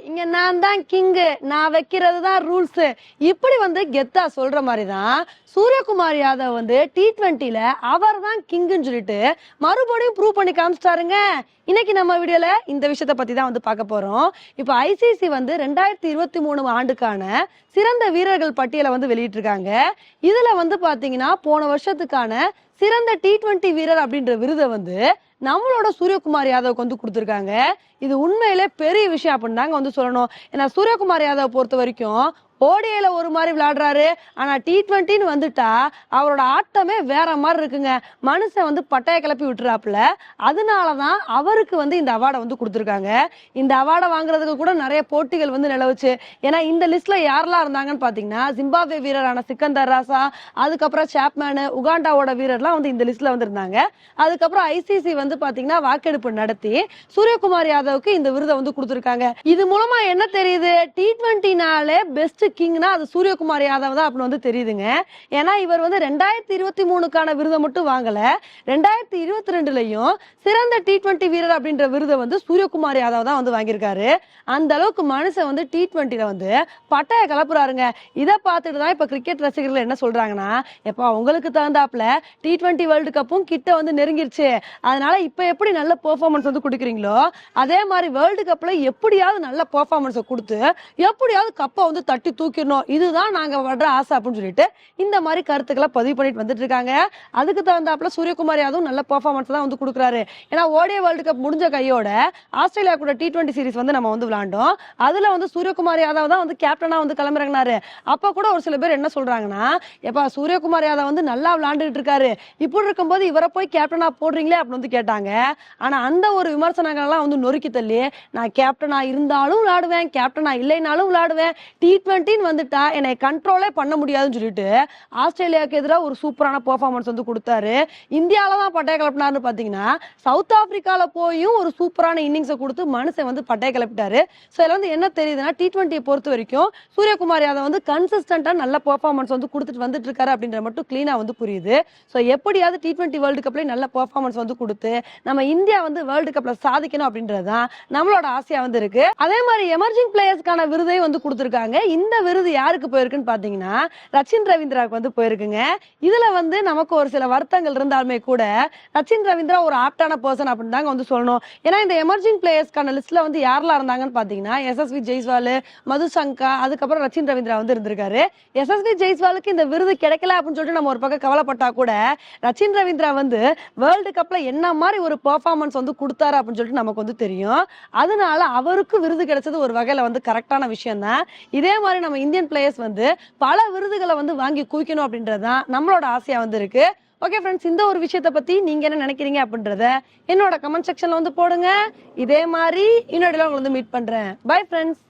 இங்க நான் தான் கிங்கு, நான் வைக்கிறது தான் ரூல்ஸ், இப்படி கெத்தா சொல்ற மாதிரி தான் சூரியகுமார் யாதவ் T20ல அவர் தான் கிங்குன்னு சொல்லிட்டு மறுபடியும் ப்ரூவ் பண்ணி காமிச்சிட்டாருங்க. இன்னைக்கு நம்ம வீடியோல இந்த விஷயத்த பத்தி தான் பார்க்க போறோம். இப்ப ஐசிசி 2023 ஆண்டுக்கான சிறந்த வீரர்கள் பட்டியலை வெளியிட்டிருக்காங்க. இதுல பாத்தீங்கன்னா போன வருஷத்துக்கான சிறந்த T20 வீரர் அப்படின்ற விருதை நம்மளோட சூரியகுமார் யாதவுக்கு கொடுத்திருக்காங்க. இது உண்மையிலே பெரிய விஷயம் அப்படின்னு தாங்க சொல்லணும். ஏன்னா சூரியகுமார் யாதவ் பொறுத்த வரைக்கும் ஓடிஐல ஒரு மாதிரி விளையாடுறாரு, ஆனா T20ன்னு வந்துட்டா அவரோட ஆட்டமே வேற மாதிரி இருக்குங்க. மனுஷன் பட்டைய கிளப்பி விட்டுறாப்புல. அதனாலதான் அவருக்கு இந்த அவார்டை கொடுத்திருக்காங்க. இந்த அவார்டை வாங்குறதுக்கு கூட நிறைய போட்டிகள் நிலவுச்சு. ஏன்னா இந்த லிஸ்ட்ல யாரெல்லாம் இருந்தாங்கன்னு பாத்தீங்கன்னா ஜிம்பாப்வே வீரரான சிக்கந்தர் ராசா, அதுக்கப்புறம் சாப்மேன், உகாண்டாவோட வீரர்லாம் இந்த லிஸ்ட்ல இருந்தாங்க. அதுக்கப்புறம் ஐசிசி பாத்தீங்கன்னா வாக்கெடுப்பு நடத்தி சூரியகுமார் யாதவுக்கு இந்த விருதை கொடுத்திருக்காங்க. இது மூலமா என்ன தெரியுது? T20னாலே பெஸ்ட் கிங்னா அது சூரியகுமார் யாதவ் தான் அப்படின்னு தெரியுதுங்க. ஏன்னா இவர் 2023க்கான விருதை மட்டும் வாங்கல, 2022லயும் சிறந்த T20 வீரர் அப்படின்ற விருதை சூரியகுமார் யாதவ் தான் வாங்கியிருக்காரு. அந்த அளவுக்கு மனுஷன் T20ல பட்டைய கலப்புறாருங்க. இதை பார்த்துட்டு தான் இப்ப கிரிக்கெட் ரசிகர்கள் என்ன சொல்றாங்கன்னா, எப்ப உங்களுக்கு தகுந்தாப்புல T20 வேர்ல்டு கப்பும் கிட்ட நெருங்கிருச்சு, அதனால இப்ப எப்படி நல்ல பெர்ஃபார்மன்ஸ் கொடுக்குறீங்களோ அதே மாதிரி வேர்ல்டு கப்ல எப்படியாவது நல்ல பெர்ஃபார்மன்ஸ் கொடுத்து எப்படியாவது கப்பை தட்டி தூக்கிடணும், இதுதான் நாங்க வர்ற ஆசை அப்படின்னு சொல்லிட்டு இந்த மாதிரி கருத்துக்களை பதிவு பண்ணிட்டு வந்துட்டு இருக்காங்க. அதுக்கு தகுந்தாப்புல சூரியகுமார் யாதவ் நல்ல பெர்ஃபார்மன்ஸ் தான் கொடுக்குறாரு. ஏன்னா ஓடிஐ வேர்ல்டு கப் முடிஞ்ச கையோட ஆஸ்திரேலியா கூட T20 சீரிஸ் நம்ம விளையாண்டோம். அதுல சூரியகுமார் யாதவ் தான் கேப்டனா கிளம்பிறங்கினாரு. அப்ப கூட ஒரு சில பேர் என்ன சொல்றாங்கன்னா, எப்ப சூரியகுமார் யாதவ் நல்லா விளையாண்டுட்டு இருக்காரு, இப்படி இருக்கும்போது இவரை போய் கேப்டனா போடுறீங்களே அப்படின்னு கேட்டாங்க. ஆனா அந்த ஒரு விமர்சனங்கள்லாம் நொறுக்கி தள்ளி, நான் கேப்டனா இருந்தாலும் விளையாடுவேன், கேப்டனா இல்லைனாலும் விளையாடுவேன், T20ன்னு வந்துட்டா என்னை கண்ட்ரோலே பண்ண முடியாதுன்னு சொல்லிட்டு ஆஸ்திரேலியாவுக்கு எதிராக ஒரு சூப்பரான பெர்ஃபார்மன்ஸ் கொடுத்தாரு. இந்தியாவில தான் பட்டைய கிளப்பினாருன்னு பாத்தீங்கன்னா சவுத் ஆப்பிரிக்கால போயும் ஒரு சூப்பரான இன்னிங்ஸை கொடுத்து மனுஷன் பட்டைய கிளப்பிட்டாரு. சோ இதுல என்ன தெரியுதுன்னா, T20 பொறுத்த வரைக்கும் சூரியகுமார் யாதவ் கன்சிஸ்டன்டா நல்ல பெர்ஃபார்மன்ஸ் கொடுத்துட்டு வந்துட்டு இருக்காரு அப்படின்ற மட்டும் கிளீனா புரியுது. சோ எப்படியாவது T20 வேர்ல்டு கப்ல நல்ல பெர்ஃபார்மன்ஸ் கொடுத்து நம்ம இந்தியா வேர்ல்டு கப்ல சாதிக்கணும் அப்படின்றதுதான் நம்மளோட ஆசையா இருக்கு. அதே மாதிரி எமர்ஜிங் பிளேயர்ஸ்க்கான விருதை கொடுத்திருக்காங்க. இந்த விருது யாருக்கு போயிருக்குன்னு பாத்தீங்கன்னா ரச்சின் ரவீந்திராவுக்கு போயிருக்குங்க. இதுல நமக்கு ஒரு சில வருத்தங்கள் இருந்தாலுமே கூட ரச்சின் ரவீந்திரா ஒரு ஆப்டான பர்சன் அப்படின்னு தாங்க சொல்லணும். ஏன்னா இந்த எமர்ஜிங் பிளேயர்ஸ்க்கான லிஸ்ட்ல யாரெல்லாம் இருந்தாங்கன்னு பாத்தீங்கன்னா எஸ்எஸ்வி ஜெய்ஸ்வால், மதுசங்கா, அதுக்கப்புறம் ரச்சின் ரவீந்திரா இருந்திருக்காரு. எஸ்எஸ்வி ஜெய்ஸ்வாலுக்கு இந்த விருது கிடைக்கல அப்படின்னு சொல்லிட்டு நம்ம ஒரு பக்கம் கவலைப்பட்டா கூட ரச்சின் ரவீந்திரா வேர்ல்டு கப்ல என்ன மாதிரி ஒரு பெர்ஃபார்மன்ஸ் கொடுத்தாரு அப்படின்னு சொல்லிட்டு நமக்கு தெரியும். அதனால அவருக்கு விருது கிடைச்சது ஒரு வகையில கரெக்டான விஷயம் தான். இதே மாதிரி நம்ம இந்தியன் பிளேயர்ஸ் பல விருதுகளை வாங்கி குவிக்கணும் அப்படின்றதுதான் நம்மளோட ஆசையா இருக்கு. ஓகே ஃப்ரெண்ட்ஸ், இந்த ஒரு விஷயத்தை பத்தி நீங்க என்ன நினைக்கிறீங்க அப்படின்றத என்னோட கமெண்ட் செக்ஷன்ல போடுங்க. இதே மாதிரி இன்னொரு உங்களை மீட் பண்றேன். Bye friends.